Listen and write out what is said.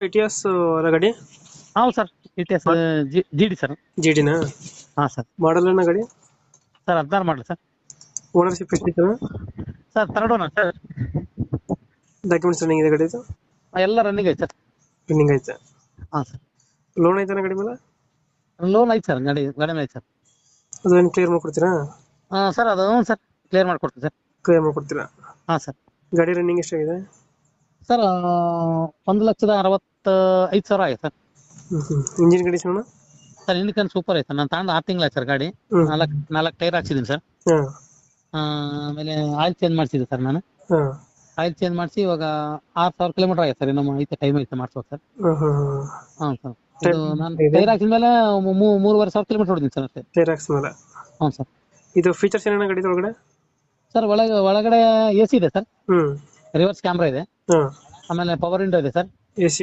ಇಟಿಎಸ್ ಅಲ್ಲ ಗಾಡಿ. ಹೌದು ಸರ್, ಇಟಿಎಸ್ ಜಿ ಡಿ ಸರ್. ಜಿಡಿನಾ? ಹಾಂ ಸರ್. ಮಾಡಲ್ ಅನ್ನ ಗಾಡಿ. ಸರ್ 16 ಮಾಡಲಿ ಸರ್. ಓನರ್ಶಿಪ್ ಎಷ್ಟಿತ್ತು? Sir third owner sir. Documents running ಇದೆ ಗಾಡಿದು? ಎಲ್ಲ ರನ್ನಿಂಗ್ ಐತೆ ಸರ್. ರನ್ನಿಂಗ್ ಐತೆ. ಹಾಂ ಸರ್. ಲೋನ್ ಐತಾನ ಗಾಡಿ ಮೇಲೆ? ಲೋನ್ ಐತೆ ಸರ್, ಗಾಡಿ ಮೇಲೆ ಐತೆ ಸರ್. ಅದನ್ನು ಕ್ಲಿಯರ್ ಮಾಡ್ಕೊಡ್ತೀರಾ? ಹಾಂ ಸರ್, ಅದು ಸರ್ ಕ್ಲಿಯರ್ ಮಾಡ್ಕೊಡ್ತೀನಿ ಸರ್. ಕ್ಲಿಯರ್ ಮಾಡ್ಕೊಡ್ತೀರಾ? ಹಾಂ ಸರ್. ಗಾಡಿ ರನ್ನಿಂಗ್ ಎಷ್ಟಾಗಿದೆ? ಸರ್ 1,65,000 ಆಗಿದೆ ಸರ್. Engine condition? ಸರ್ ಇಂಡಿಕನ್ ಸೂಪರ್ ಐತೆ ಸರ್. ನಾನು ತಗೊಂಡು 6 ತಿಂಗಳಾಯ್ತು ಸರ್ ಗಾಡಿ. ನಾಲ್ಕು ಟೈರ್ ಹಾಕ್ಸಿದ್ದೀನಿ ಸರ್. ಹಾಂ. ಆಮೇಲೆ ಆಯಿಲ್ ಚೇಂಜ್ ಮಾಡಿಸಿದ್ದೆ ಸರ್ ನಾನು. ಹಾಂ. ಆಯಿಲ್ ಚೇಂಜ್ ಮಾಡಿಸಿ ಇವಾಗ 6,000 ಕಿಲೋಮೀಟರ್ ಆಗಿದೆ ಸರ್. ಇನ್ನೂ ಐತೆ, ಟೈಮ್ ಐತೆ ಮಾಡಿಸ್ಬೇಕು ಸರ್. ಹಾಂ ಸರ್. ಇದು ನಾನು ಟೈರ್ ಹಾಕಿದ ಮೇಲೆ 3,500 ಕಿಲೋಮೀಟರ್ ಹೊಡಿದ್ದೀನಿ ಸರ್ ಅಷ್ಟೇ. ಟೈರ್ ಹಾಕ್ಸ್ ಮೇಲೆ? ಹ್ಞೂ ಸರ್. ಇದು ಫೀಚರ್ಸ್ ಏನೇನು ಗಾಡಿ ಒಳಗಡೆ? ಸರ್ ಒಳಗಡೆ AC ಇದೆ ಸರ್. ಹ್ಞೂ. ರಿವರ್ಸ್ ಕ್ಯಾಮ್ರಾ ಇದೆ. ಹಾಂ. ಆಮೇಲೆ ಪವರ್ ವಿಂಡೋ ಇದೆ ಸರ್. AC